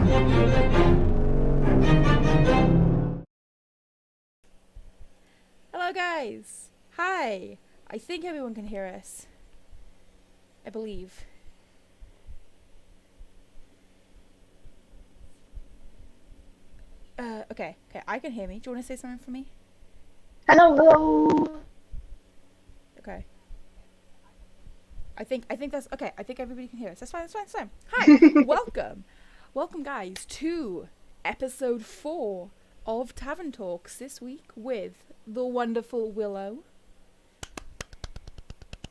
Hello guys! Hi! I think everyone can hear us. I believe. Okay, I can hear me. Do you want to say something for me? Hello, Willow. Okay. I think that's okay. I think everybody can hear us. That's fine. Hi! Welcome! Welcome guys to episode 4 of Tavern Talks this week with the wonderful Willow.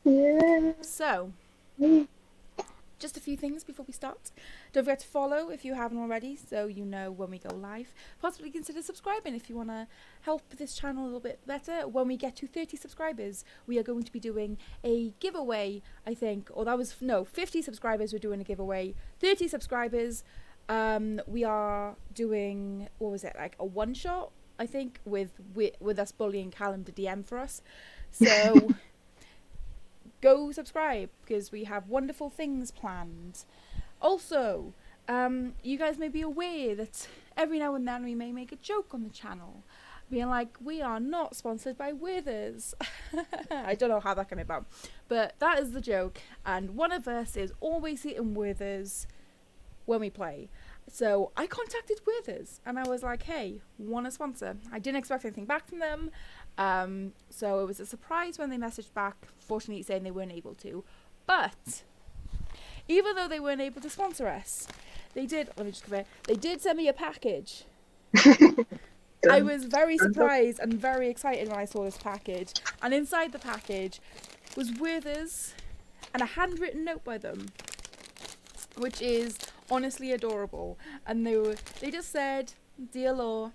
Yeah. So, just a few things before we start. Don't forget to follow if you haven't already, so you know when we go live. Possibly consider subscribing if you want to help this channel a little bit better. When we get to 30 subscribers, we are going to be doing a giveaway, I think. Or 50 subscribers, we're doing a giveaway. 30 subscribers, we are doing, what was it, like a one-shot, I think, with us bullying Callum to DM for us. So... go subscribe because we have wonderful things planned. Also, you guys may be aware that every now and then we may make a joke on the channel, being like, we are not sponsored by Withers. I don't know how that came about, but that is the joke, and one of us is always eating Withers when we play. So I contacted Withers and I was like, hey, want a sponsor? I didn't expect anything back from them. So it was a surprise when they messaged back, fortunately saying they weren't able to. But even though they weren't able to sponsor us, they did send me a package. I was very surprised and very excited when I saw this package. And inside the package was Withers and a handwritten note by them, which is honestly adorable. And they just said, "Dear Law,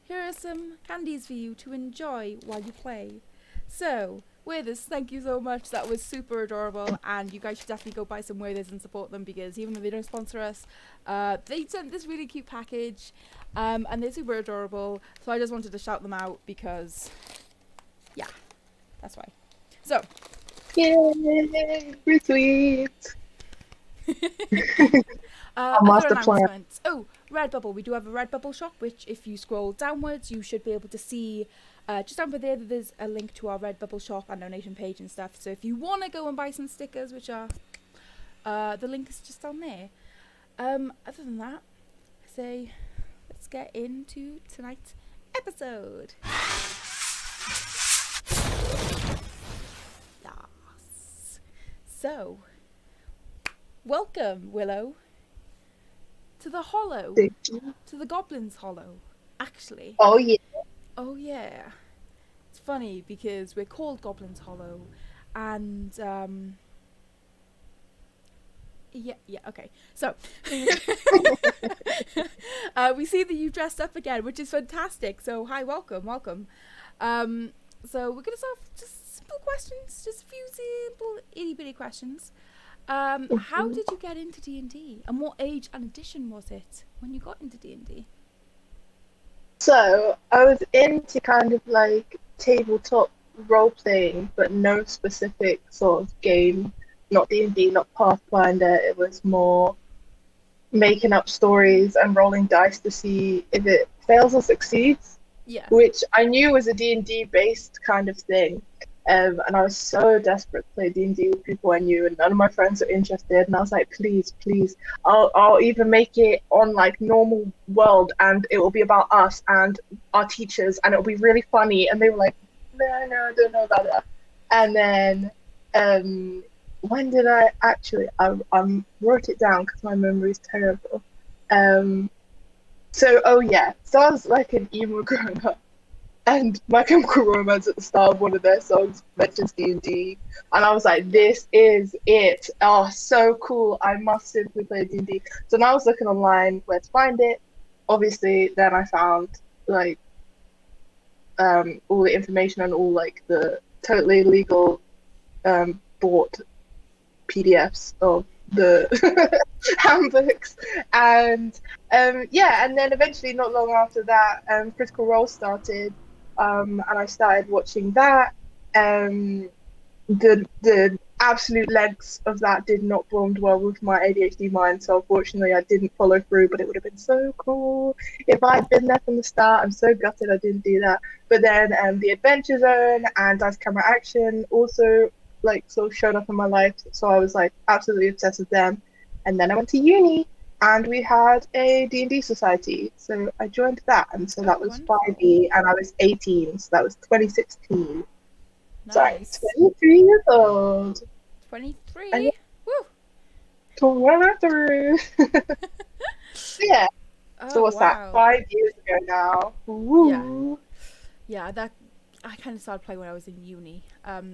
here are some candies for you to enjoy while you play." So, Withers, thank you so much. That was super adorable, and you guys should definitely go buy some Withers and support them, because even though they don't sponsor us, they sent this really cute package, and they're super adorable. So I just wanted to shout them out because, yeah, that's why. So, Yay! Retweet. other announcements. Oh, Redbubble. We do have a Redbubble shop, which if you scroll downwards, you should be able to see. Just down there, there's a link to our Redbubble shop and donation page and stuff. So if you want to go and buy some stickers, which are, the link is just down there. Other than that, I say, let's get into tonight's episode. Yes. So, welcome, Willow, to the Hollow, to the Goblin's Hollow, actually. Oh yeah. Oh yeah. It's funny because we're called Goblin's Hollow, and okay. So we see that you've dressed up again, which is fantastic. So hi, welcome. So we're gonna start with just simple questions, just a few simple itty bitty questions. How did you get into D&D, and what age and edition was it when you got into D&D? So I was into kind of like tabletop role playing, but no specific sort of game. Not D&D, not Pathfinder. It was more making up stories and rolling dice to see if it fails or succeeds. Yeah. Which I knew was a D&D based kind of thing. And I was so desperate to play D&D with people I knew, and none of my friends were interested. And I was like, please, I'll even make it on like normal world, and it will be about us and our teachers, and it'll be really funny. And they were like, no, I don't know about that. And then, when did I actually? I wrote it down because my memory is terrible. So I was like an emo growing up. And My Chemical Romance at the start of one of their songs mentions D&D, and I was like, this is it. Oh, so cool. I must simply play D&D. So now I was looking online where to find it. Obviously, then I found like all the information and all like the totally legal bought PDFs of the handbooks, and and then eventually, not long after that, Critical Role started. And I started watching that. The absolute lengths of that did not bond well with my ADHD mind. So unfortunately, I didn't follow through. But it would have been so cool if I'd been there from the start. I'm so gutted I didn't do that. But then the Adventure Zone and Dice Camera Action also like sort of showed up in my life. So I was like absolutely obsessed with them. And then I went to uni and we had a D&D society. So I joined that. And so Oh, that was wonderful. 5e and I was 18. So that was 2016. So I'm Nice. 23 years old. And 23. Woo. 23. Yeah. So Oh, what's that? wow. 5 years ago now. Yeah. Woo. Yeah, that I kind of started playing when I was in uni.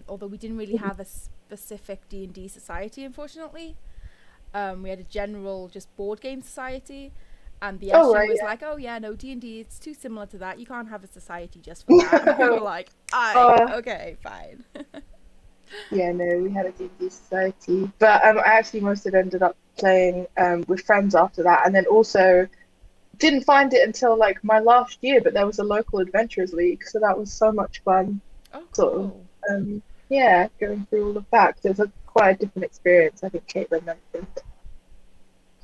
Although we didn't really have a specific D&D society, unfortunately. We had a general just board game society, and the Oh SU right, was yeah. like, "Oh yeah, no D&D, it's too similar to that. You can't have a society just for that." And we were like, "Aye, uh, okay, fine." yeah, no, we had a D&D society, but I actually mostly ended up playing with friends after that, and then also didn't find it until like my last year. But there was a local adventurers league, so that was so much fun. Oh, Sort of, cool. yeah, going through all of that. 'Cause it was a quite a different experience. I think Caitlin mentioned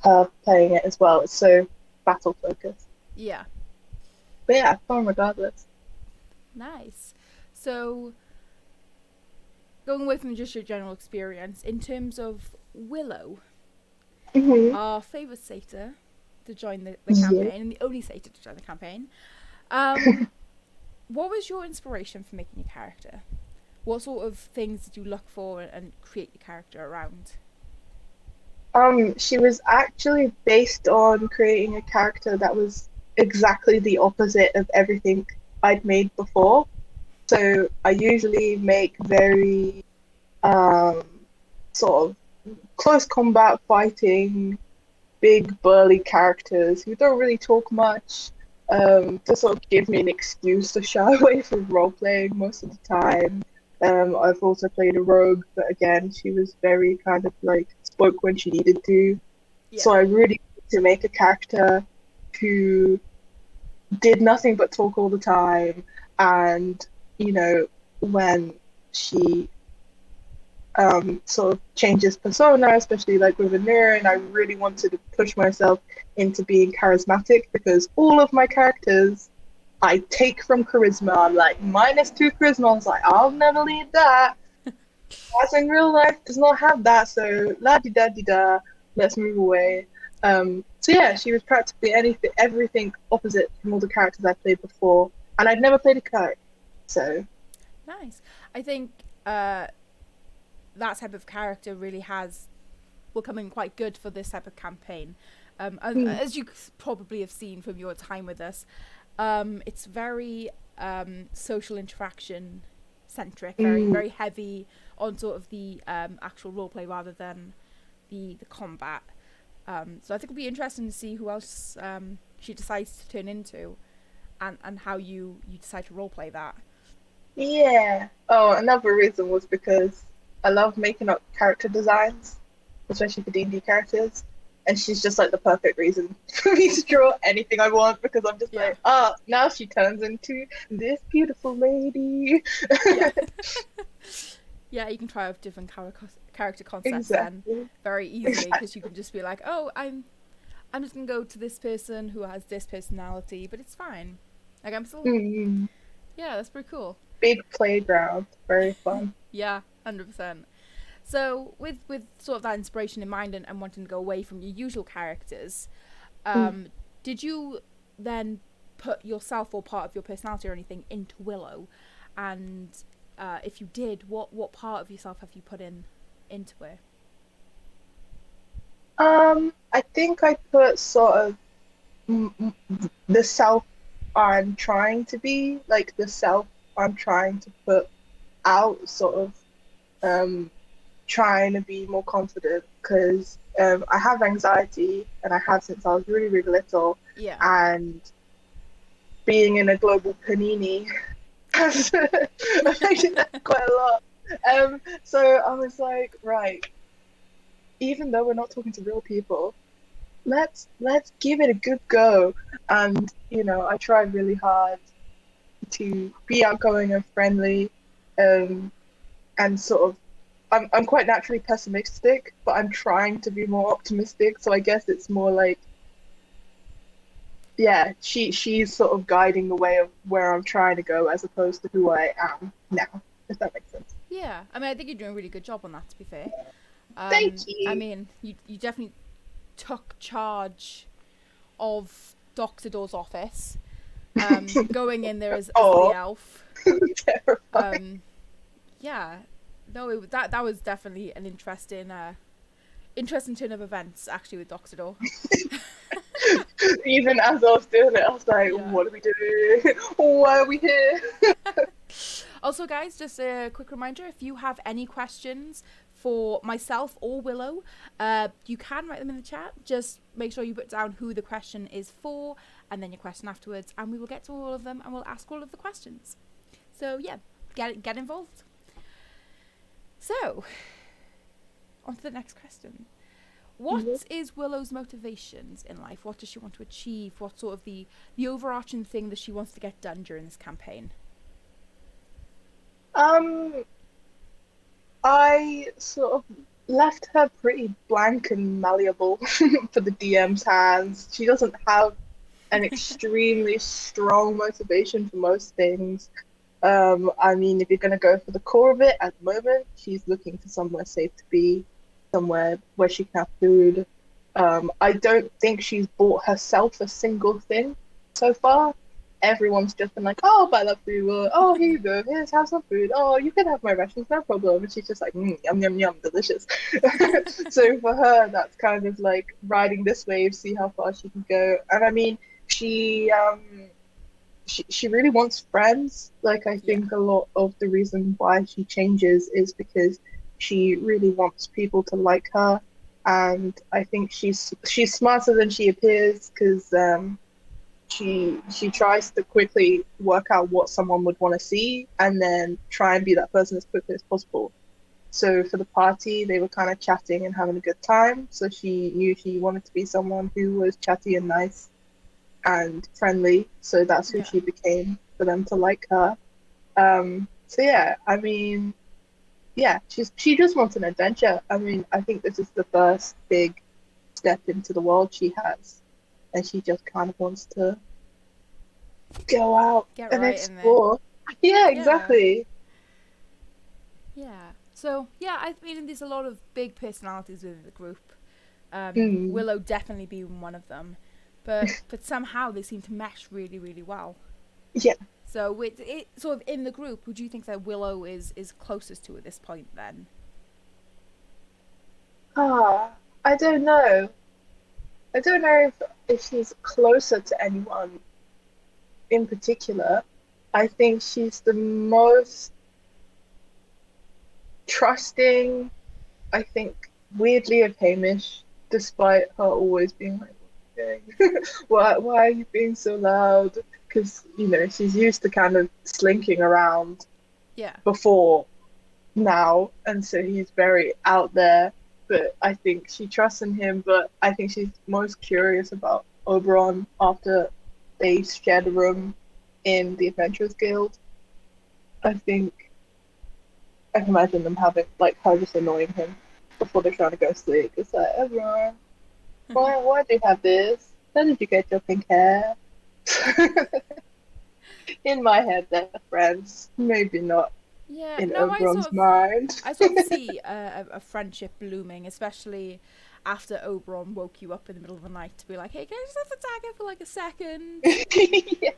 her playing it as well. It's so battle focused. Yeah, But yeah, fun regardless. nice. So, going away from just your general experience, in terms of Willow, Hmm. our favourite satyr to join the Yeah. campaign, and the only satyr to join the campaign, um, what was your inspiration for making your character? What sort of things did you look for and create your character around? She was actually based on creating a character that was exactly the opposite of everything I'd made before. So I usually make very um sort of close combat fighting, big burly characters who don't really talk much, to sort of give me an excuse to shy away from role playing most of the time. I've also played a rogue, but again, she was very kind of like spoke when she needed to. Yeah. So I really wanted to make a character who did nothing but talk all the time, and you know, when she sort of changes persona, especially like with Anira, and I really wanted to push myself into being charismatic because all of my characters I take from charisma. I'm like -2 charisma. I was like, I'll never lead that. As in real life does not have that, so la di da di da, let's move away. So yeah, Yeah. she was practically anything, everything opposite from all the characters I played before, and I'd never played a cleric, so. Nice. I think that type of character really will come in quite good for this type of campaign. Mm. As you probably have seen from your time with us, it's very social interaction centric, very Mm. very heavy on sort of the actual roleplay rather than the combat. So I think it'll be interesting to see who else she decides to turn into, and how you decide to roleplay that. Yeah. Oh, another reason was because I love making up character designs, especially for D&D characters. And she's just like the perfect reason for me to draw anything I want because I'm just Yeah. like, now she turns into this beautiful lady. Yeah. Yeah, you can try out different character concepts then Exactly. very easily because you can just be like, oh, I'm just gonna go to this person who has this personality, but it's fine. Like I'm still, Mm. yeah, that's pretty cool. Big playground. Very fun. Yeah, 100%. So with sort of that inspiration in mind and wanting to go away from your usual characters, Mm. did you then put yourself or part of your personality or anything into Willow? And if you did, what part of yourself have you put into it? I think I put sort of the self I'm trying to be, like the self I'm trying to put out, sort of um, trying to be more confident because I have anxiety and I have since I was really, really little. Yeah. And being in a global panini has affected that quite a lot. So I was like, right, even though we're not talking to real people, let's give it a good go. And I tried really hard to be outgoing and friendly, and sort of I'm quite naturally pessimistic, but I'm trying to be more optimistic. So I guess it's more like, yeah, she's sort of guiding the way of where I'm trying to go as opposed to who I am now, if that makes sense. Yeah, I mean, I think you're doing a really good job on that, to be fair. Thank I you. mean, you definitely took charge of Dr. Door's office, going in there as the Oh, elf. terrifying. Um, yeah, no, that was definitely an interesting turn of events, actually, with Dr. Door. Even as I was doing it, I was like, Yeah. what are we doing? Why are we here? Also, guys, just a quick reminder, if you have any questions for myself or Willow, you can write them in the chat. Just make sure you put down who the question is for and then your question afterwards, and we will get to all of them and we'll ask all of the questions. So yeah, get involved. So, on to the next question. What is Willow's motivations in life? What does she want to achieve? What sort of the overarching thing that she wants to get done during this campaign? Um, I sort of left her pretty blank and malleable for the DM's hands. She doesn't have an extremely strong motivation for most things. I mean, if you're going to go for the core of it, at the moment, she's looking for somewhere safe to be, somewhere where she can have food. I don't think she's bought herself a single thing so far. Everyone's just been like, oh, I'll buy that food. Or, oh, here you go. Here's have some food. Oh, you can have my rations, no problem. And she's just like, yum, yum, yum, delicious. So for her, that's kind of like riding this wave, see how far she can go. And I mean, she she really wants friends. Like I Yeah. think a lot of the reason why she changes is because she really wants people to like her, and I think she's smarter than she appears because she tries to quickly work out what someone would want to see and then try and be that person as quickly as possible. So for the party, they were kind of chatting and having a good time. So she knew she wanted to be someone who was chatty and nice and friendly. So that's who Yeah. she became for them to like her. So yeah, I mean, yeah, she just wants an adventure. I mean, I think this is the first big step into the world she has, and she just kind of wants to go out Get and right in there. explore. Yeah, Yeah. exactly. Yeah. So yeah, I mean, there's a lot of big personalities within the group. Mm, Willow definitely being one of them, but somehow they seem to mesh really really well. yeah. So it sort of in the group. Would you think that Willow is closest to at this point then? I don't know. I don't know if she's closer to anyone in particular. I think she's the most trusting, I think, weirdly of Hamish, despite her always being like, "Okay, why are you being so loud?" Because, she's used to kind of slinking around Yeah. before now, and so he's very out there. But I think she trusts in him, but I think she's most curious about Oberon after they shared a room in the Adventurers Guild. I think I can imagine them having like her just annoying him before they're trying to go to sleep. It's like, everyone, why do you have this? When did you get your pink hair? In my head, they're friends. Maybe not Yeah. in No, Oberon's mind. I sort of see a friendship blooming, especially after Oberon woke you up in the middle of the night to be like, "Hey, can I just have the dagger for like a second?" Yeah.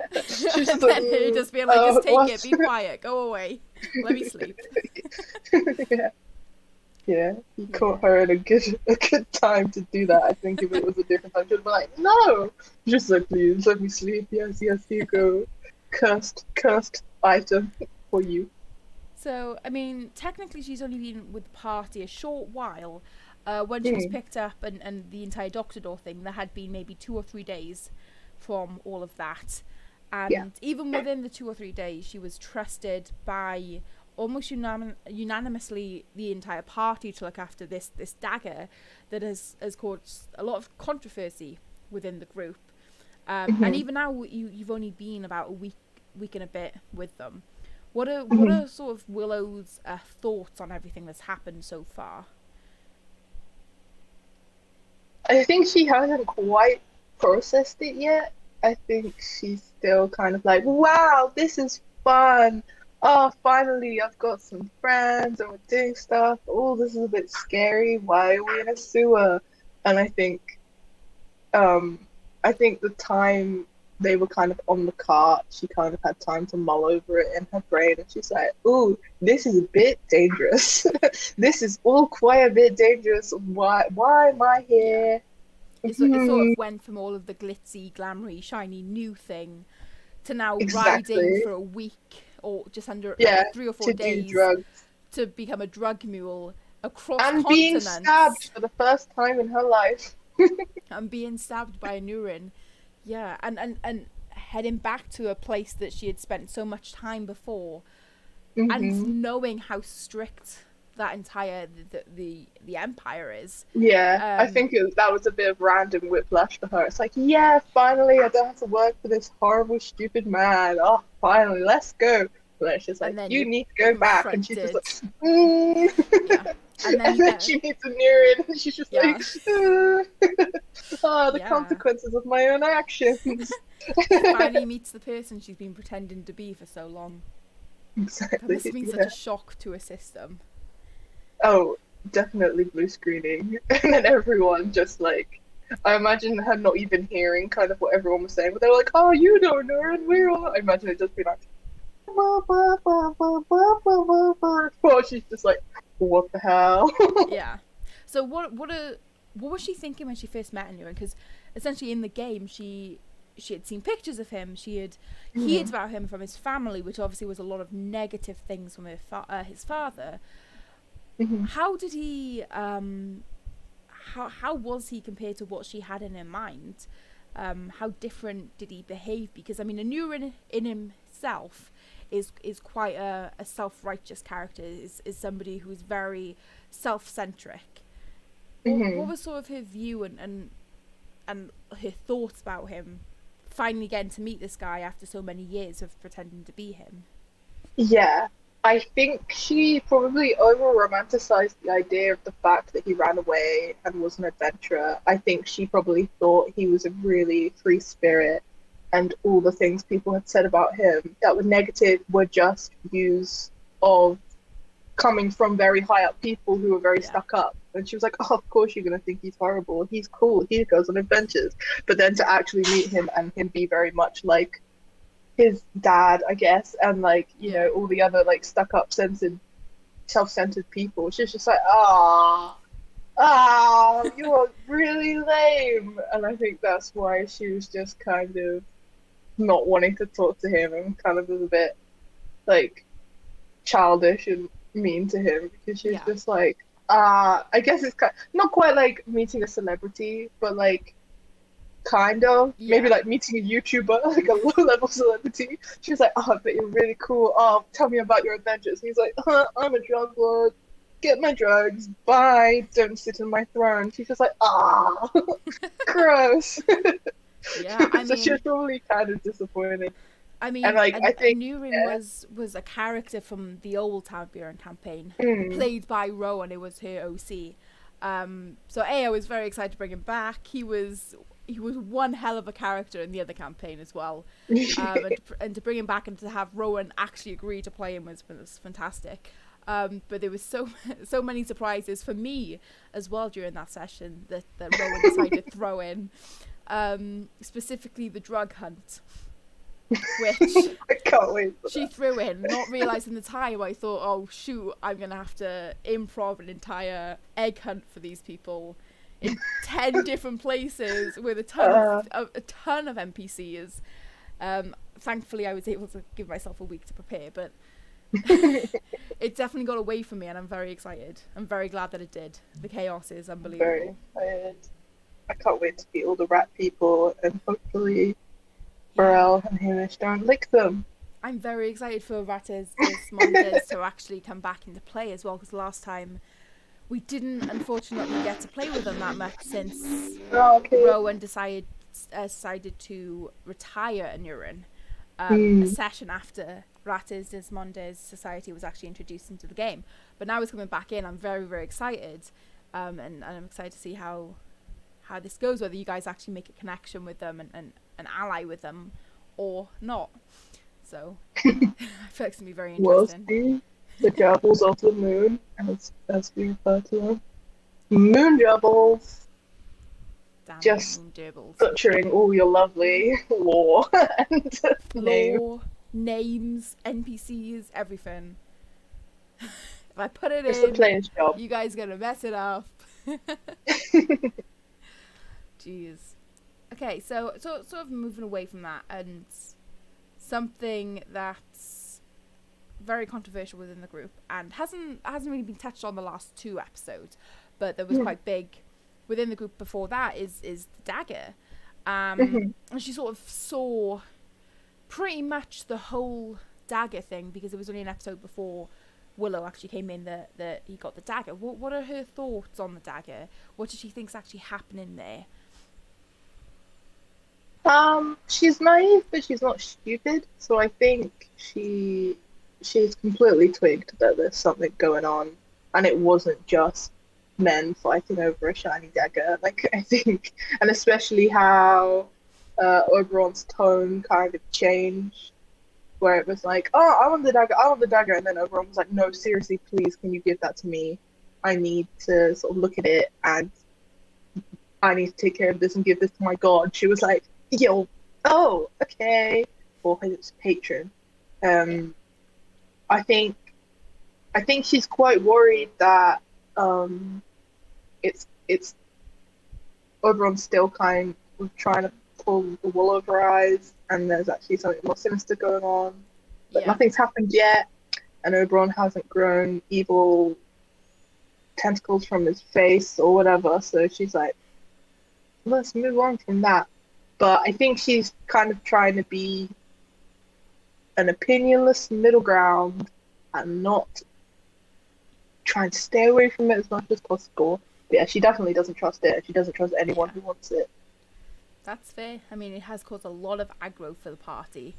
She's And just like, then her just being like, "Just take it, what? be quiet, go away, let me sleep." Yeah. Yeah, he Yeah. caught her at a good time to do that. I think if it was a different time, she'd be like, no, just like, please let me sleep. Yes, yes, here you go. Cursed item for you. So, I mean, technically, she's only been with the party a short while. When she was Hmm. picked up and the entire Doctor Door thing, there had been maybe 2 or 3 days from all of that. Yeah. And even within the 2 or 3 days, she was trusted by almost unanimously the entire party to look after this dagger that has caused a lot of controversy within the group. And Hmm. even now, you've only been about a week and a bit with them. What are sort of Willow's thoughts on everything that's happened so far? I think she hasn't quite processed it yet. I think she's still kind of like, wow, this is fun. Oh, finally, I've got some friends and we're doing stuff. Oh, this is a bit scary. Why are we in a sewer? And um, I think the time they were kind of on the cart, she kind of had time to mull over it in her brain, and she's like, "Ooh, this is a bit dangerous. This is all quite a bit dangerous. Why am I Yeah. here?" It sort of went from all of the glitzy, glamoury, shiny new thing to now riding Exactly. for a week or just under Yeah, 3 or 4 to do days drugs to become a drug mule across and being stabbed continents for the first time in her life. and being stabbed by a Nurin. Yeah, and heading back to a place that she had spent so much time before, and Hmm. knowing how strict that entire the empire is. Yeah, I Um, think that was a bit of random whiplash for her. It's like, yeah, finally, I don't have to work for this horrible, stupid man. Oh, finally, let's go. But then she's and like, then you you're need to go back, and she's just confronted. like, mm. Yeah, and then And you then get she meets a Nereid, and she's just yeah like, oh, the yeah. consequences of my own actions. She finally meets the person she's been pretending to be for so long. That Exactly. must have been such Yeah. a shock to her system. Oh, definitely blue screening. And then everyone just like, I imagine her not even hearing kind of what everyone was saying, but they were like, oh, you don't know, and we're all. I imagine it just be like, oh, she's just like, what the hell? Yeah. So what was she thinking when she first met Enuan? Because essentially in the game she had seen pictures of him. She had heard Mhm, about him from his family, which obviously was a lot of negative things from his father. mhm. How did he? How was he compared to what she had in her mind? How different did he behave? Because I mean, Enuan in himself is quite a self righteous character. Is somebody who is very self centric. What Mhm. was sort of her view and her thoughts about him? Finally getting to meet this guy after so many years of pretending to be him. Yeah, I think she probably over romanticized the idea of the fact that he ran away and was an adventurer. I think she probably thought he was a really free spirit, and all the things people had said about him that were negative were just views of coming from very high up people who were very Yeah, stuck up. And she was like, oh, of course you're going to think he's horrible. He's cool. He goes on adventures. But then to actually meet him and him be very much like his dad, I guess, and like, yeah, all the other like stuck up, censored, self-centered people. She's just like, you're really lame. And I think that's why she was just kind of not wanting to talk to him and kind of was a bit like childish and mean to him because she was yeah, just like, I guess it's not quite like meeting a celebrity, but like kind of maybe yeah. like meeting a YouTuber, like a low level celebrity. She was like, "Oh, but you're really cool. Oh, tell me about your adventures." And he's like, "I'm a drug lord. Get my drugs. Bye. Don't sit on my throne." She's just like, gross." Yeah, I So she was mean, probably kind of disappointed. I And mean, like, I think, Anurin yeah, was a character from the old Tavern campaign, mm, played by Rowan. It was her OC. So I was very excited to bring him back. He was one hell of a character in the other campaign as well. And to bring him back and to have Rowan actually agree to play him was fantastic. But there was so many surprises for me as well during that session that Rowan decided to throw in. Specifically the drug hunt, which I can't wait for she that. threw in, not realising the time. I thought, oh shoot, I'm gonna have to improv an entire egg hunt for these people in 10 different places with Uh, a ton of NPCs. Thankfully, I was able to give myself a week to prepare, but it definitely got away from me, and I'm very excited. I'm very glad that it did. The chaos is very unbelievable. excited. I can't wait to meet all the rat people and hopefully Yeah. Burrell and Hamish don't lick them. I'm very excited for Rates Desmondes to actually come back into play as well, because last time we didn't unfortunately get to play with them that much since Oh, okay. Rowan decided to retire a Neuron. a Mm. session after Rates Desmondes Society was actually introduced into the game. But now it's coming back in. I'm very, very excited, and I'm excited to see how this goes, whether you guys actually make a connection with them and an ally with them or not. So I feel like it's going to be very We'll interesting. see. The gerbils of the moon, as we refer to them. Moon gerbils. Damn Just moon gerbils. butchering all your lovely lore and name. Lore, names, NPCs, everything. If I put it It's the in, player's job. you guys are going to mess it up. Jeez. Okay, so sort of moving away from that, and something that's very controversial within the group and hasn't really been touched on the last 2 episodes, but that was quite big within the group before that is the dagger. And she sort of saw pretty much the whole dagger thing, because it was only an episode before Willow actually came in that he got the dagger. What are her thoughts on the dagger? What does she think's actually happening there? She's naive, but she's not stupid. So I think she's completely twigged that there's something going on, and it wasn't just men fighting over a shiny dagger. Like I think, and especially how Oberon's tone kind of changed, where it was like, "Oh, I want the dagger, I want the dagger," and then Oberon was like, "No, seriously, please, can you give that to me? I need to sort of look at it, and I need to take care of this and give this to my god." She was like, "Yo, oh, okay," for his patron. I think she's quite worried that it's Oberon's still kind of trying to pull the wool over her eyes, and there's actually something more sinister going on, but nothing's happened yet, and Oberon hasn't grown evil tentacles from his face or whatever. So she's like, let's move on from that. But I think she's kind of trying to be an opinionless middle ground and not trying to stay away from it as much as possible. But yeah, she definitely doesn't trust it. She doesn't trust anyone who wants it. That's fair. I mean, it has caused a lot of aggro for the party.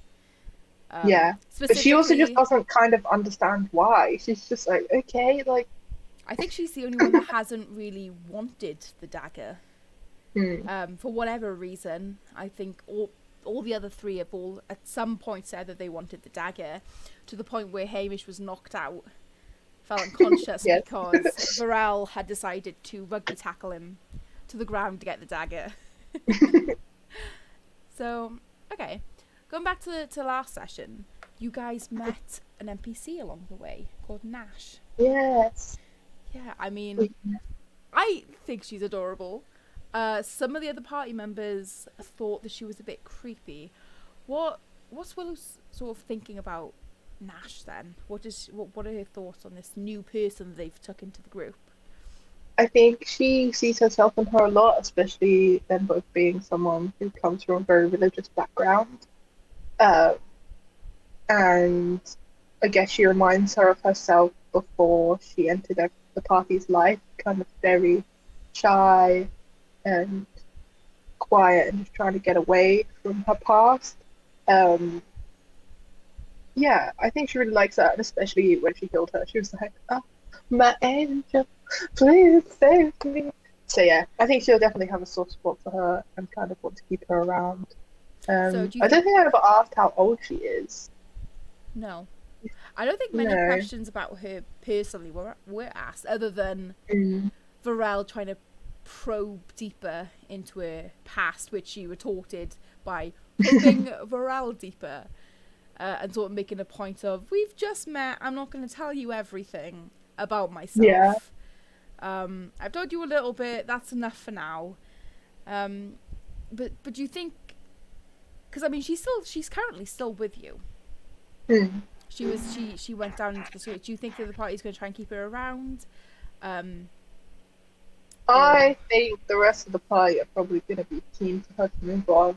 Yeah, but she also just doesn't kind of understand why. She's just like, okay, like... I think she's the only one that hasn't really wanted the dagger. For whatever reason. I think all the other 3 have all at some point said that they wanted the dagger, to the point where Hamish was knocked out, fell unconscious because Varel had decided to rugby tackle him to the ground to get the dagger. So, okay. Going back to last session, you guys met an NPC along the way called Nash. Yes. Yeah, I mean, I think she's adorable. Some of the other party members thought that she was a bit creepy. What's Willow sort of thinking about Nash then? What are her thoughts on this new person they've took into the group? I think she sees herself in her a lot, especially them both being someone who comes from a very religious background. And I guess she reminds her of herself before she entered the party's life, kind of very shy and quiet and just trying to get away from her past. Yeah, I think she really likes that, and especially when she killed her, she was like, "Oh, my angel, please save me." So yeah, I think she'll definitely have a soft spot for her and kind of want to keep her around. I don't think I ever asked how old she is. No. I don't think many questions about her personally were asked, other than Varel trying to probe deeper into her past, which she retorted by probing Varel deeper, and sort of making a point of, we've just met, I'm not going to tell you everything about myself. I've told you a little bit, that's enough for now. But do you think, because I mean she's currently still with you. She went down into the street. Do you think that the party's going to try and keep her around? I think the rest of the party are probably going to be keen for her to move on,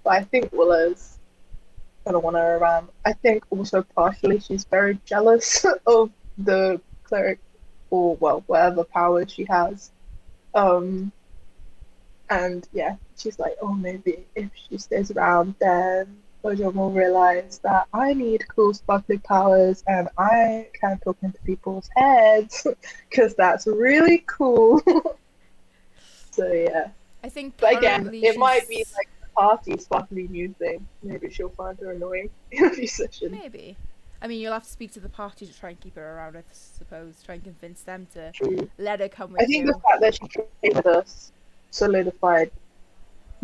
but I think Willow's going to want her around. I think also partially she's very jealous of the cleric, or well, whatever powers she has. And yeah, she's like, oh, maybe if she stays around, then Ojon will realize that I need cool sparkly powers and I can talk into people's heads because that's really cool. So yeah. I think But again, currently it might be she's like a party sparkly new thing. Maybe she'll find her annoying in a few sessions. maybe. I mean, you'll have to speak to the party to try and keep her around, I suppose. Try and convince them to True. let her come I with think the you. fact that she came with us solidified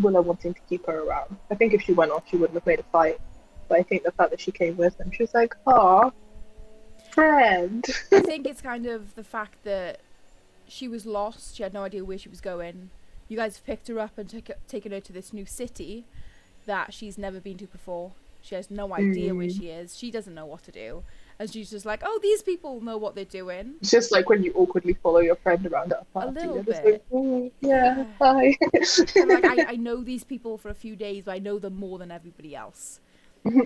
Willow wanting to keep her around. I think if she went off, she wouldn't have made a fight. But I think the fact that she came with them, she was like, "Aw, friend." I think it's kind of the fact that she was lost. She had no idea where she was going. You guys have picked her up and taken her to this new city that she's never been to before. She has no idea where she is. She doesn't know what to do. And she's just like, oh, these people know what they're doing. It's just like when you awkwardly follow your friend around at a party. A little You're just bit. like, "Oh, yeah, hi." And like, I know these people for a few days, but I know them more than everybody else.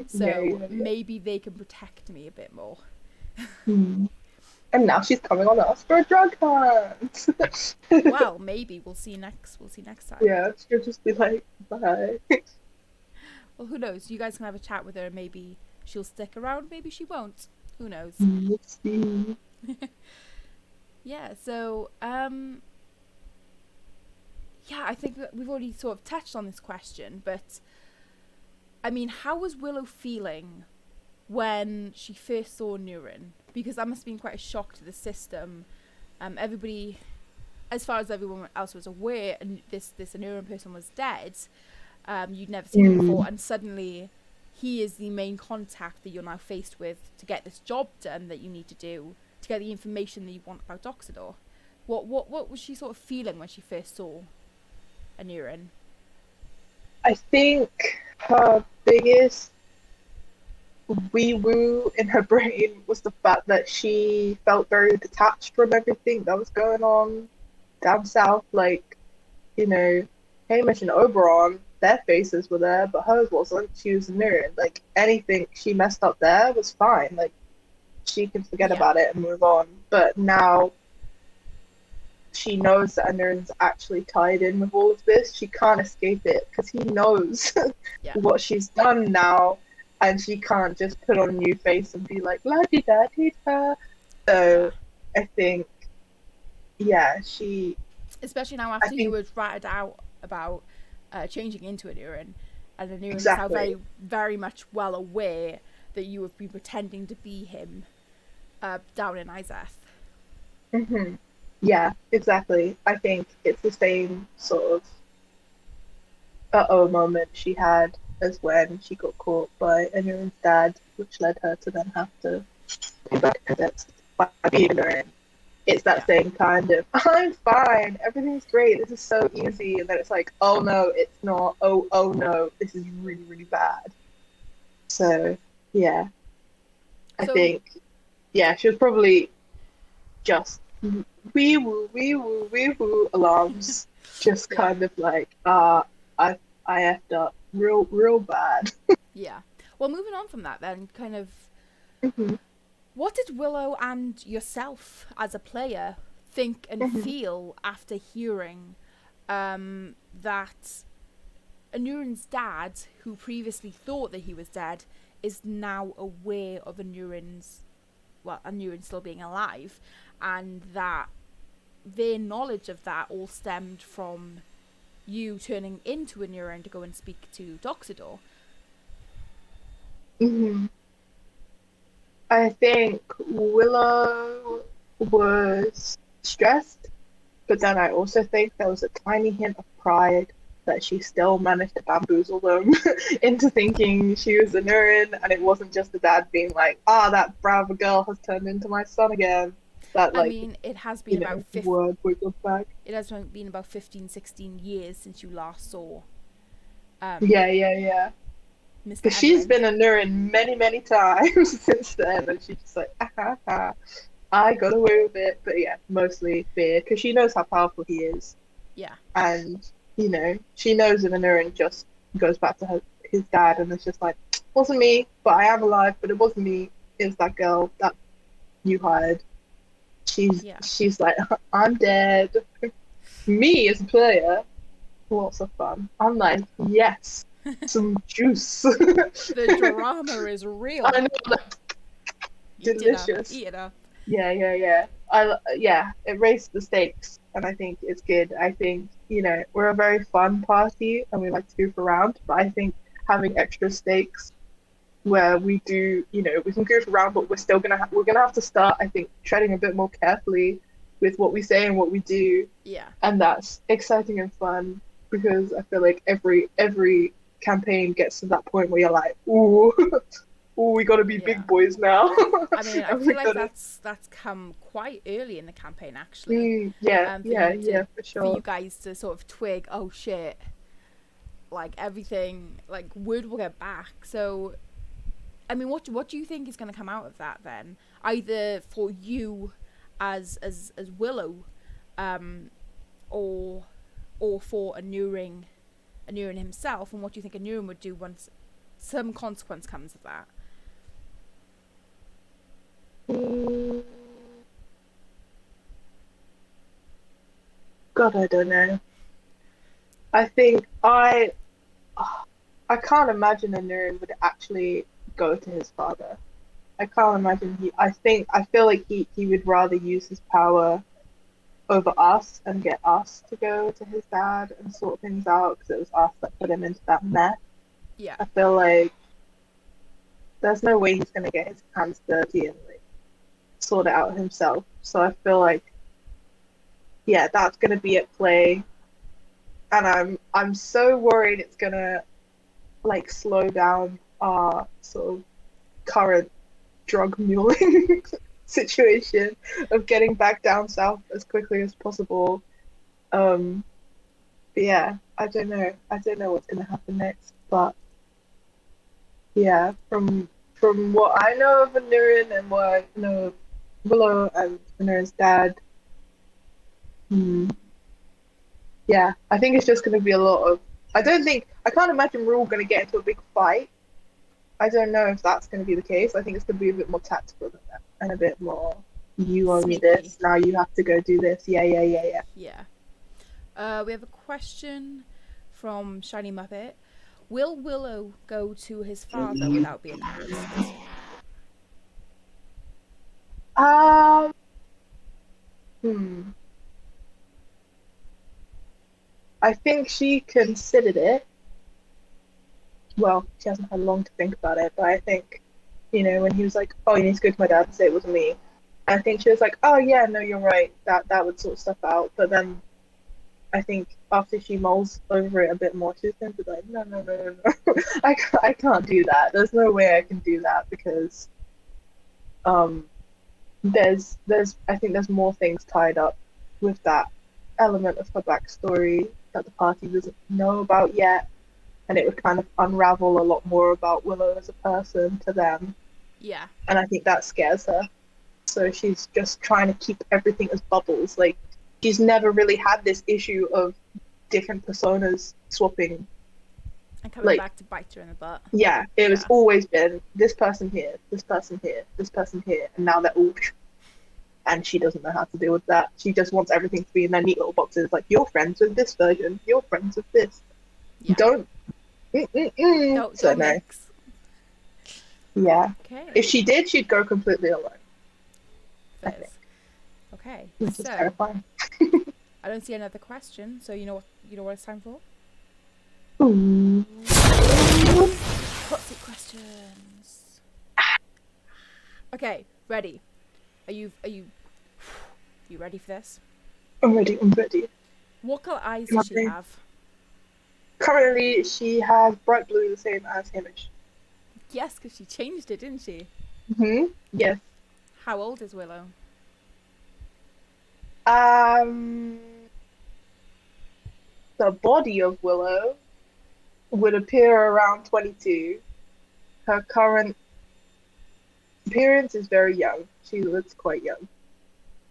So Yeah. maybe they can protect me a bit more. And now she's coming on us for a drug hunt. Well, maybe we'll see next time. Yeah, she'll just be like, "Bye." Well, who knows? You guys can have a chat with her. Maybe she'll stick around. Maybe she won't. Who knows? Let's see. Yeah. So, yeah, I think that we've already sort of touched on this question, but I mean, how was Willow feeling when she first saw Nurin? Because that must have been quite a shock to the system. Everybody, as far as everyone else was aware, and this Nurin person was dead. You'd never seen him before, and suddenly he is the main contact that you're now faced with to get this job done that you need to do, to get the information that you want about Doxodor. What was she sort of feeling when she first saw Anurin? I think her biggest wee woo in her brain was the fact that she felt very detached from everything that was going on down south. Like, you know, Hamish and Oberon, their faces were there, but hers wasn't. She was Nurin. Like, anything she messed up there was fine. Like, she can forget about it and move on. But now she knows that Nurin's actually tied in with all of this. She can't escape it because he knows what she's done now, and she can't just put on a new face and be like, la di da di da. So I think, she. Especially now after you were ratted out about changing into Anurin, and Anurin is now very, very much well aware that you have been pretending to be him down in Izeth. Mm-hmm. Yeah, exactly. I think it's the same sort of uh-oh moment she had as when she got caught by Anurin's dad, which led her to then have to pay back her debts by being Anurin. It's that same kind of, I'm fine, everything's great, this is so easy, and then it's like, oh no, it's not, oh no, this is really, really bad. So, yeah. I think, she was probably just wee woo alarms, just kind of like, I effed up real bad. Yeah. Well, moving on from that then, kind of, what did Willow and yourself as a player think and feel after hearing that Anurin's dad, who previously thought that he was dead, is now aware of Anurin still being alive, and that their knowledge of that all stemmed from you turning into Anurin to go and speak to Doxodor? I think Willow was stressed, but then I also think there was a tiny hint of pride that she still managed to bamboozle them into thinking she was Anurin, and it wasn't just the dad being like, that brava girl has turned into my son again. That, like, I mean, it has been about 15, 16 years since you last saw. Because she's been Anurin many, many times since then, and she's just like, I got away with it. But yeah, mostly fear, because she knows how powerful he is. Yeah. And, she knows if Anurin just goes back to his dad, and it's just like, wasn't me, but I am alive, but it wasn't me. It was that girl that you hired. She's like, I'm dead. Me as a player, lots of fun. I'm like, yes, some juice. The drama is I real. know, like, Eat it up. delicious. Eat it up. Yeah, yeah, yeah. Yeah, it raised the stakes, and I think it's good. I think, we're a very fun party and we like to goof around, but I think having extra stakes where we do, we can goof around, but we're gonna have to start, I think, treading a bit more carefully with what we say and what we do, Yeah. and that's exciting and fun because I feel like every campaign gets to that point where you're like, ooh, ooh, we gotta be Yeah. big boys now. I mean, I And we feel like gotta that's come quite early in the campaign, actually. yeah, For yeah, you yeah, to for for you sure. guys to sort of twig, oh shit, like everything, like word will get back. So, I mean, what do you think is going to come out of that then? Either for you, as Willow, um, or for Anurin himself, and what do you think Anurin would do once some consequence comes of that? Mm, God, I don't know. I think I can't imagine Anurin would actually go to his father. I can't imagine I feel like he would rather use his power over us and get us to go to his dad and sort things out because it was us that put him into that mess. Yeah, I feel like there's no way he's gonna get his hands dirty and like sort it out himself. So I feel like yeah, that's gonna be at play, and I'm so worried it's gonna like slow down our sort of current drug muling situation of getting back down south as quickly as possible. Um, but yeah, I don't know. I don't know what's gonna happen next, but yeah, from what I know of Anurin and what I know of Willow and Anurin's dad, hmm, yeah, I think it's just gonna be a lot of. I can't imagine we're all gonna get into a big fight. I don't know if that's gonna be the case. I think it's gonna be a bit more tactical than that and a bit more. You owe me sneaky. this. Now you have to go do this. Yeah, yeah, yeah, yeah. Yeah. We have a question from Shiny Muppet. Will Willow go to his father without being asked? Um, hmm. I think she considered it. Well, she hasn't had long to think about it, but I think, when he was like, "Oh, you need to go to my dad and say it wasn't me," I think she was like, "Oh yeah, no, you're right. That would sort stuff out." But then I think after she mulls over it a bit more, she's going to be like, "No, no, no, no, no. I can't do that. There's no way I can do that because um, I think there's more things tied up with that element of her backstory that the party doesn't know about yet, and it would kind of unravel a lot more about Willow as a person to them, Yeah. and I think that scares her. So she's just trying to keep everything as bubbles. Like she's never really had this issue of different personas swapping. And coming Like back to bite her in the butt. yeah, it was Yeah. always been this person here, this person here, this person here, and now they're all. And she doesn't know how to deal with that. She just wants everything to be in their neat little boxes. Like you're friends with this version, you're friends with this. Yeah. Don't. So Don't no. mix. Yeah. If Okay. she did, she'd go completely alone. I think, Fizz. Okay. which is So terrifying. I don't see another question. So you know what it's time for? Ooh. Hot seat questions. Okay. Ready? Are you ready for this? I'm ready. I'm ready. What color eyes does she Lovely. have? Currently, she has bright blue, the same as Hamish. Yes, because she changed it, didn't she? Yes. How old is Willow? Um, the body of Willow would appear around 22. Her current appearance is very young. She looks quite young.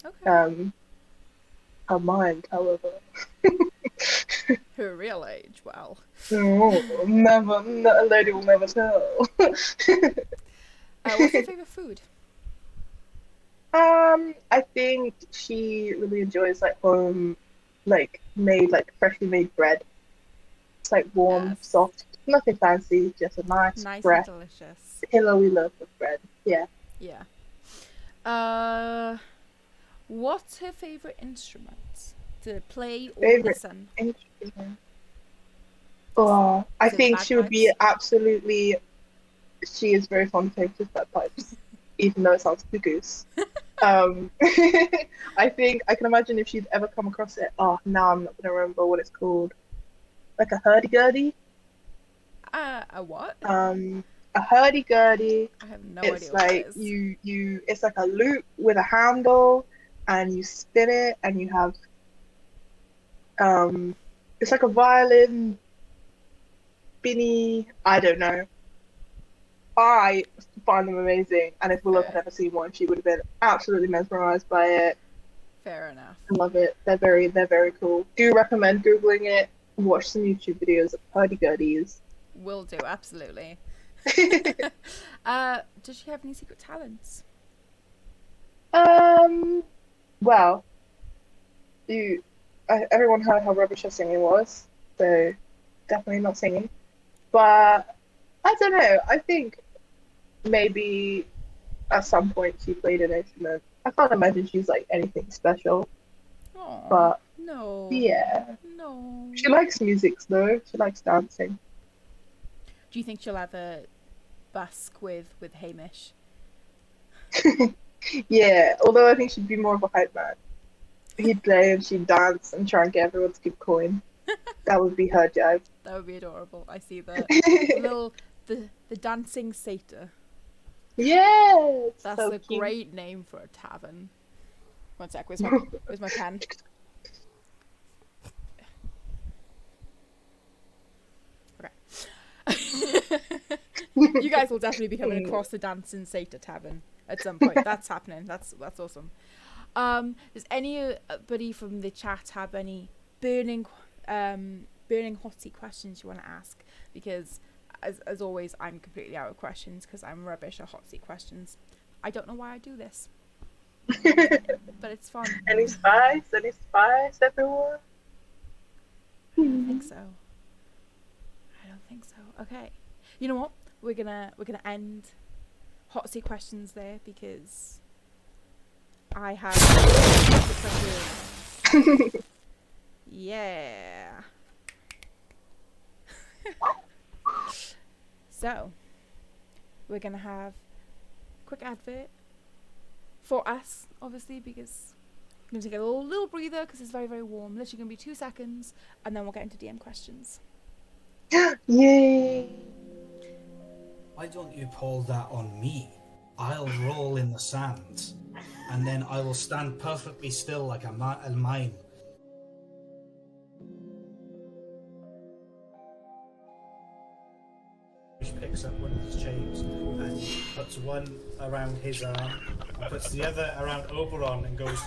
Okay. Her mind, however, Her real age, well. never, no, a lady will never tell. What's her favourite food? I think she really enjoys like home, like made, like freshly made bread. It's like warm, Yes. soft. Nothing fancy, just a nice, Nice and fresh, delicious. pillowy loaf of bread. Yeah. Yeah. What's her favourite instrument to play or Favorite listen? instrument. Oh, I Is it the think she would be bagpipes? absolutely. She is very fond of playing with bagpipes, even though it sounds like a goose. I think I can imagine if she'd ever come across it. Oh, now I'm not gonna remember what it's called. Like a hurdy-gurdy. A what? A hurdy-gurdy. I have no It's idea what that like is. it's like a loop with a handle, and you spin it, and you have um, it's like a violin spinny. I don't know. I find them amazing, and if Willow had Fair. ever seen one, she would have been absolutely mesmerized by it. Fair enough. I love it. They're very cool. Do recommend googling it. Watch some YouTube videos of hurdy-gurdies. Will do, absolutely. Does she have any secret talents? um, well, everyone heard how rubbish her singing was, so definitely not singing. But I don't know. I think maybe at some point she played an instrument. I can't imagine she's like anything special, Oh, but no. yeah, No. she likes music though. She likes dancing. Do you think she'll ever busk with Hamish? Yeah, although I think she'd be more of a hype man. He'd play and she'd dance and try and get everyone to keep coin. That would be her job. That would be adorable. I see the little the dancing satyr. Yes, That's so a cute. great name for a tavern. One sec, where's my pen? Okay. You guys will definitely be coming across the dancing satyr tavern at some point. That's happening. That's awesome. Does anybody from the chat have any burning hot seat questions you want to ask? Because as always, I'm completely out of questions because I'm rubbish at hot seat questions. I don't know why I do this, but it's fun. Any spice? Any spice, everyone? I don't think so. Okay. You know what? We're gonna end hot seat questions there because I have questions. Yeah. So we're gonna have a quick advert for us, obviously, because I'm gonna take a little breather because it's very, very warm. Literally gonna be 2 seconds, and then we'll get into DM questions. Yay! Why don't you pull that on me? I'll roll in the sand, and then I will stand perfectly still like a mime. He picks up one of his chains and puts one around his arm and puts the other around Oberon and goes,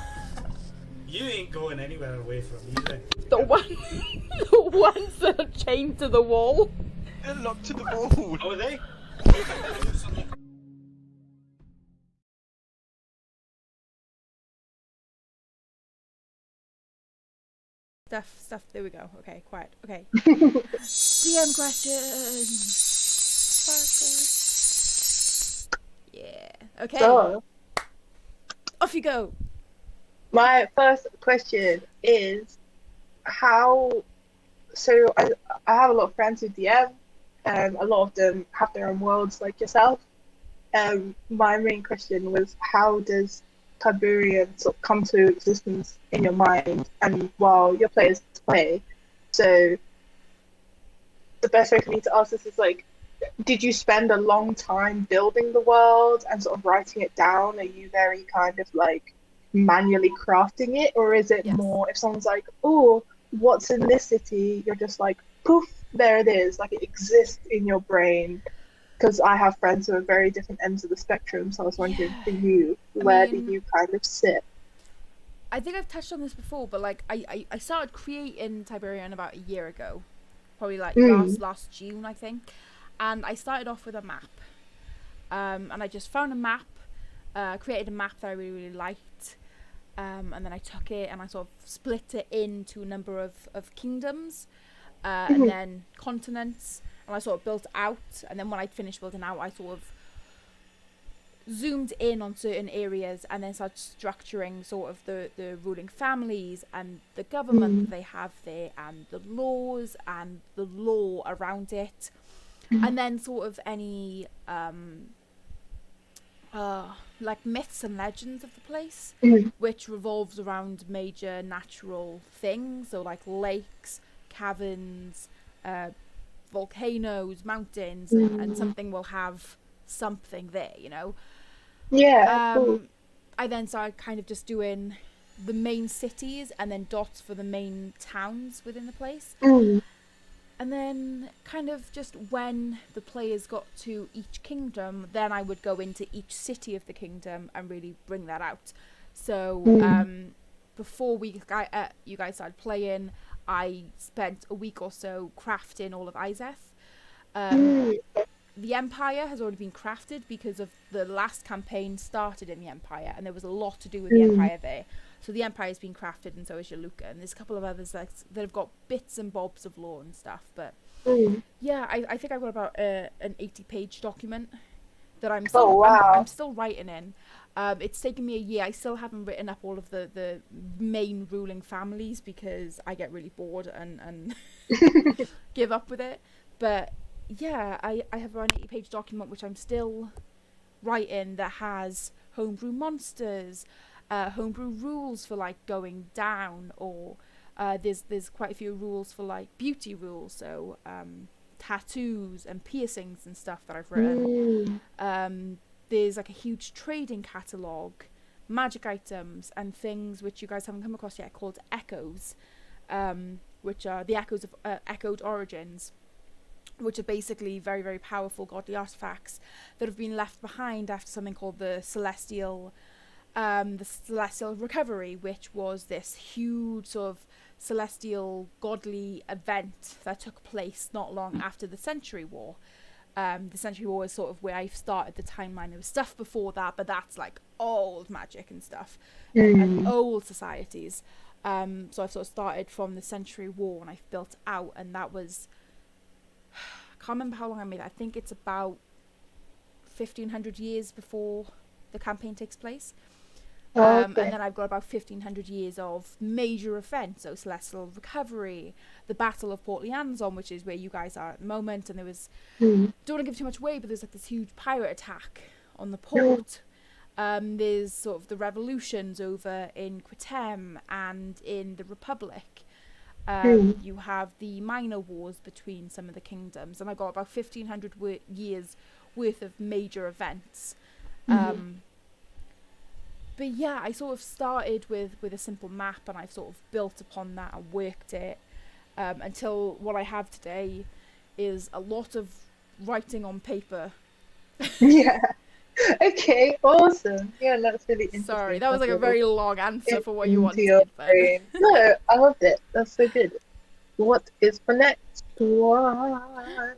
"You ain't going anywhere away from me then." The ones that are chained to the wall. They're locked to the wall. Oh, are they? Stuff. There we go. Okay, quiet. Okay. DM questions. Yeah. Okay. So, Off you go. my first question is how. So, I have a lot of friends who DM, and a lot of them have their own worlds like yourself. My main question was how does Tiberian sort of come to existence in your mind and while your players play? So the best way for me to ask this is like, did you spend a long time building the world and sort of writing it down? Are you very kind of like manually crafting it, or is it Yes. more if someone's like, oh, what's in this city? You're just like, poof, there it is. Like it exists in your brain. Because I have friends who are very different ends of the spectrum, so I was wondering for you, where do you kind of sit? I think I've touched on this before, but like I started creating Tiberian about a year ago, probably like last June, I think, and I started off with a map, and I just found a map, created a map that I really, really liked, and then I took it and I sort of split it into a number of kingdoms, and then continents. and I sort of built out, and then when I'd finished building out, I sort of zoomed in on certain areas and then started structuring sort of the ruling families and the government that they have there and the laws and the law around it, and then sort of any like myths and legends of the place, which revolves around major natural things, so like lakes, caverns, volcanoes, mountains, and something will have something there, you know. Cool. I then started kind of just doing the main cities and then dots for the main towns within the place. And then kind of just when the players got to each kingdom, then I would go into each city of the kingdom and really bring that out. So before you guys started playing, I spent a week or so crafting all of Izeth. The Empire has already been crafted because of the last campaign started in the Empire, and there was a lot to do with the Empire there. So the Empire has been crafted, and so is Yaluka, and there's a couple of others that have got bits and bobs of lore and stuff. But yeah, I think I've got about an 80-page document that I'm still I'm still writing in. It's taken me a year. I still haven't written up all of the main ruling families because I get really bored and give up with it. But yeah, I have an 80-page document which I'm still writing that has homebrew monsters, homebrew rules for like going down, or there's quite a few rules for like beauty rules, so tattoos and piercings and stuff that I've written. There's like a huge trading catalogue, magic items and things which you guys haven't come across yet called echoes, which are the echoes of echoed origins, which are basically very, very powerful godly artifacts that have been left behind after something called the Celestial Recovery, which was this huge sort of celestial godly event that took place not long after the Century War. The Century War is sort of where I've started the timeline. There was stuff before that, but that's like old magic and stuff, and old societies. So I've sort of started from the Century War and I've built out, and that was, I can't remember how long I made it. I think it's about 1500 years before the campaign takes place. And then I've got about 1500 years of major events, so Celestial Recovery, the Battle of Port Lianzon, which is where you guys are at the moment, and there was, don't want to give too much away, but there's like this huge pirate attack on the port. There's sort of the revolutions over in Quitem and in the Republic. You have the minor wars between some of the kingdoms, and I've got about 1500 years worth of major events. But yeah, I sort of started with a simple map, and I've sort of built upon that and worked it until what I have today is a lot of writing on paper. Yeah. Okay, awesome. Yeah, that's really interesting. Sorry, that was like a very long answer for what you wanted. No, I loved it. That's so good. What is for next one?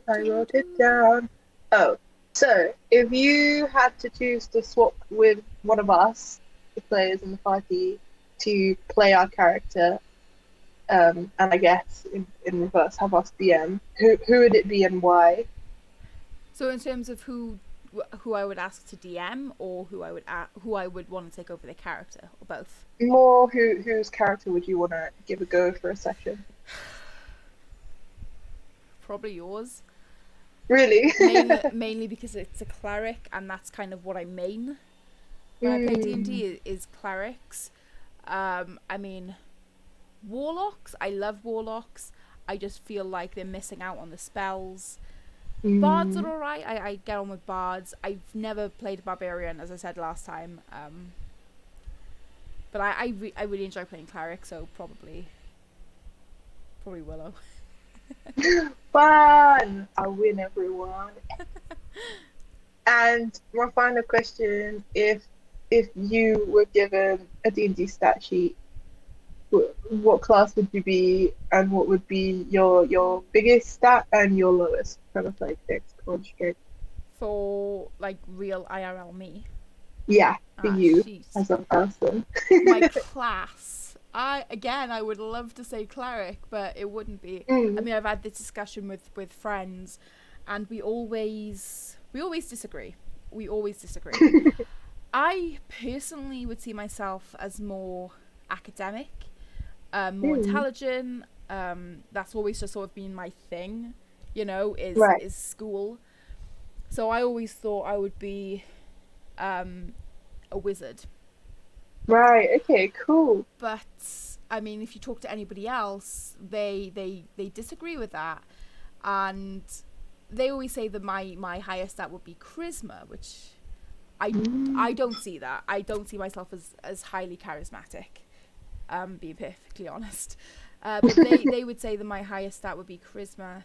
I wrote it down. Oh, so if you had to choose to swap with one of us, the players in the party, to play our character, and I guess in reverse have us DM, who would it be and why? So in terms of who I would ask to DM, or who I would want to take over their character, or both? More whose character would you want to give a go for a session? Probably yours. Really? mainly because it's a cleric, and that's kind of what I main when I play D&D is clerics. I mean, warlocks. I love warlocks. I just feel like they're missing out on the spells. Bards are alright. I get on with bards. I've never played a barbarian, as I said last time. But I really enjoy playing cleric, so probably Willow. Fun! I win, everyone. And my final question: if you were given a D&D stat sheet, what class would you be, and what would be your biggest stat and your lowest, kind of like dex con strength? For like real IRL me? Yeah, for you jeez. as a person. My class. I would love to say cleric, but it wouldn't be. I mean, I've had this discussion with friends, and we always disagree. We always disagree. I personally would see myself as more academic, more intelligent. That's always just sort of been my thing, you know, is school. So I always thought I would be a wizard. Right. Okay. Cool. But I mean, if you talk to anybody else, they disagree with that, and they always say that my highest stat would be charisma, which I don't see that. I don't see myself as highly charismatic, being perfectly honest. But they would say that my highest stat would be charisma,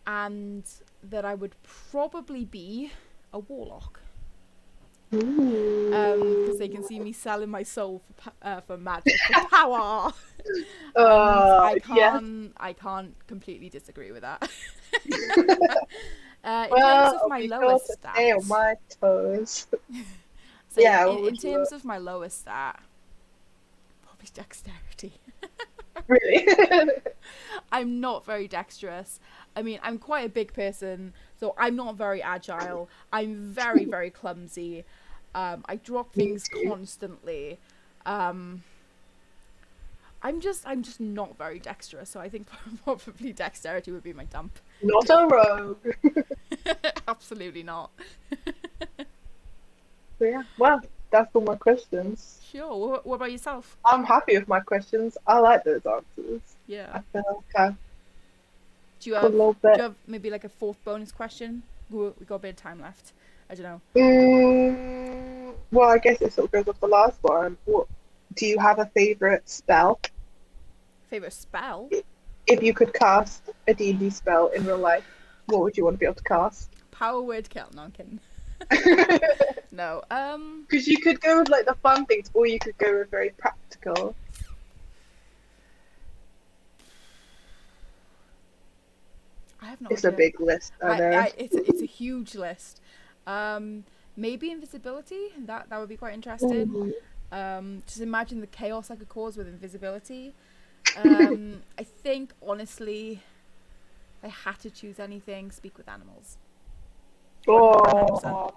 and that I would probably be a warlock. Because they can see me selling my soul for magic, for power. I can't completely disagree with that. In terms of my lowest stat, stay on my toes. so Yeah. in terms of my lowest stat, probably dexterity. Really? I'm not very dexterous. I mean, I'm quite a big person, so I'm not very agile. I'm very, very clumsy. I drop things constantly. I'm just not very dexterous, so I think probably dexterity would be my dump. Not a rogue. Absolutely not. So yeah. Well, that's all my questions. Sure. What about yourself? I'm happy with my questions. I like those answers. Yeah. I feel like I've Do you got a little bit. have maybe like a fourth bonus question? We got a bit of time left. I don't know. Well, I guess it sort of goes off the last one. What do you have a favorite spell? Favorite spell? If you could cast a D&D spell in real life, what would you want to be able to cast? Power word kill. No, I'm kidding. No. Because you could go with like the fun things, or you could go with very practical. I have no It's idea. a big list. I know. It's a huge list. Maybe invisibility. That would be quite interesting. Just imagine the chaos I could cause with invisibility. I think honestly, if I had to choose anything, speak with animals. 100%. Oh,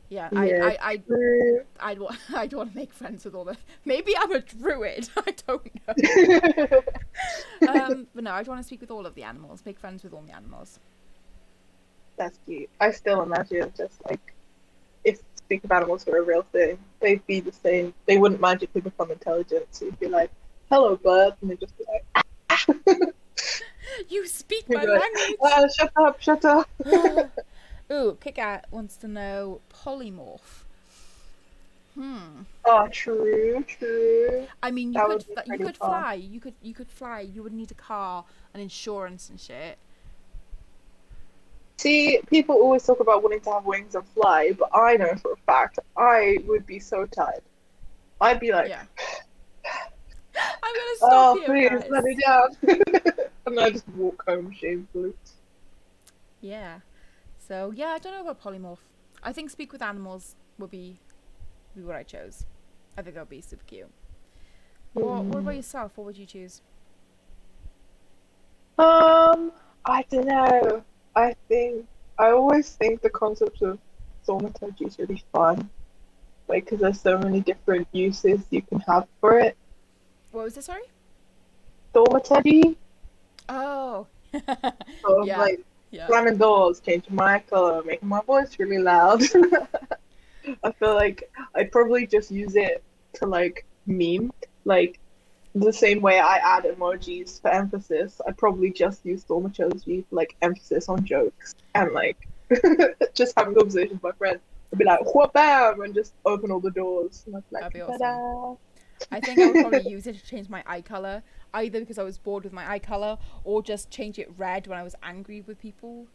Yeah, yeah, true. I'd want to make friends with all the. Maybe I'm a druid. I don't know. But no, I'd want to speak with all of the animals. Make friends with all the animals. That's cute. I still imagine just like if speak of animals were a real thing, they'd be the same. They wouldn't magically become intelligent. So you'd be like, "Hello, bird," and they'd just be like, You speak you'd my be like, language. "Shut up, shut up." Ooh, Kikat wants to know polymorph. Oh, true. I mean, That would be you pretty could fun. fly. You could fly. You would need a car and insurance and shit. See, people always talk about wanting to have wings and fly, but I know for a fact I would be so tired. I'd be like, Yeah. I'm gonna "Oh, stop you, please guys. let me down," and I just walk home shamefully. Yeah. So yeah, I don't know about polymorph. I think speak with animals would be what I chose. I think that would be super cute. What about yourself? What would you choose? I don't know. I always think the concept of thaumaturgy is really fun. Like, because there's so many different uses you can have for it. What was it? Sorry. Thaumaturgy, Oh. sort of Yeah. like Yeah. slamming doors, changing my color, making my voice really loud. I feel like I'd probably just use it to like meme, like the same way I add emojis for emphasis. I'd probably just use thaumaturgy for like emphasis on jokes and like just having conversations with my friends. I'd be like, "What bam!" and just open all the doors. And I'd be like, That'd be awesome. "Ta-da!" I think I would probably use it to change my eye color, either because I was bored with my eye color, or just change it red when I was angry with people.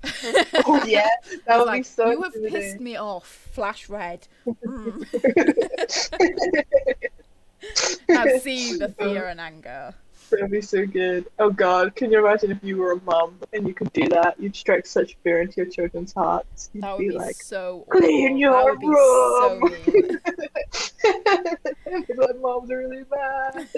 Oh yeah, that It's would like, be so you have pissed intimidating. me off. Flash red. I've seen the fear and anger. That'd be so good. Oh God, can you imagine if you were a mum and you could do that? You'd strike such fear into your children's hearts. You'd That would be be like, so "Clean awful. your That would be so room." mean. My mom's really bad.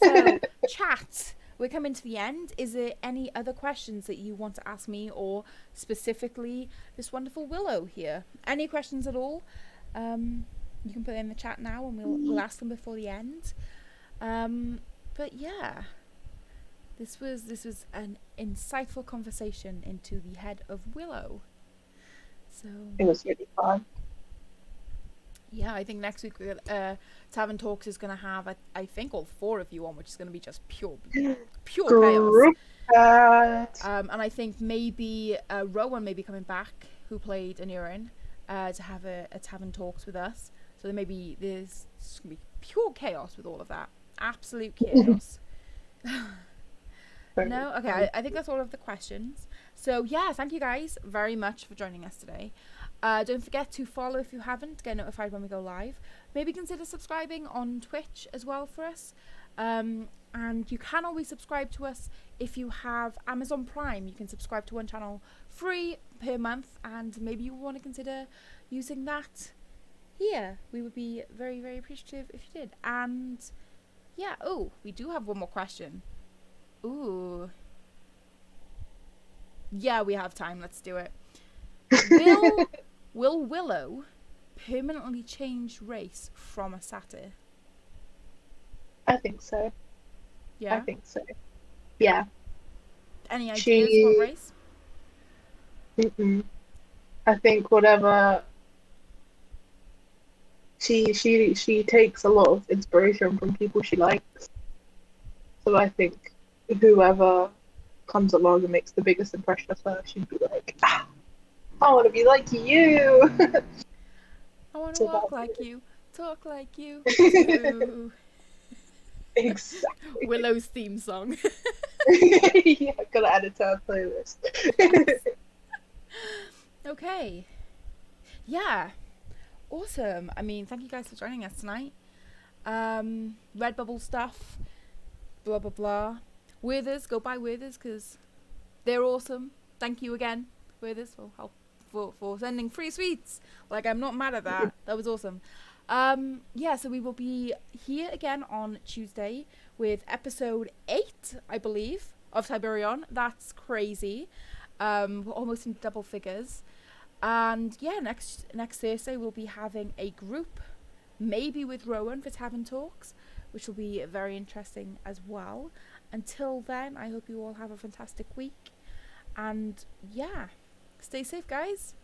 So, chat. we're coming to the end. Is there any other questions that you want to ask me, or specifically this wonderful Willow here? Any questions at all? You can put it in the chat now, and we'll ask them before the end. But yeah, this was an insightful conversation into the head of Willow. So It was really fun. yeah, I think next week Tavern Talks is going to have I think all 4 of you on, which is going to be just pure chaos. Group chat. And I think maybe Rowan may be coming back, who played Anirin, to have a Tavern Talks with us. So there's going to be pure chaos with all of that. Absolute chaos. No? Okay, I think that's all of the questions. So yeah, thank you guys very much for joining us today. Don't forget to follow if you haven't, to get notified when we go live. Maybe consider subscribing on Twitch as well for us. And you can always subscribe to us if you have Amazon Prime. You can subscribe to one channel free per month, and maybe you want to consider using that here. We would be very, very appreciative if you did. And yeah, oh, we do have one more question. Ooh. Yeah, we have time. Let's do it. Will Willow permanently change race from a satyr? I think so. Yeah. I think so. Yeah. Any ideas She- what race? I think whatever she takes a lot of inspiration from people she likes. So I think whoever comes along and makes the biggest impression of her, she'd be like, I want to be like you. I want to So walk that's like you, talk like you. Ooh. Exactly. Willow's theme song. Yeah, gotta add it to our playlist. Okay. Yeah. Awesome. I mean, thank you guys for joining us tonight. Redbubble stuff. Blah, blah, blah. Withers. Go buy Withers because they're awesome. Thank you again, Withers, for help. For sending free sweets. Like, I'm not mad at that. That was awesome. Yeah, so we will be here again on Tuesday with episode 8, I believe, of Tiberion. That's crazy. We're almost in double figures. And yeah, next Thursday we'll be having a group, maybe with Rowan for Tavern Talks, which will be very interesting as well. Until then, I hope you all have a fantastic week. And yeah, stay safe, guys.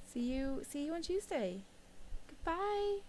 See you on Tuesday. Goodbye.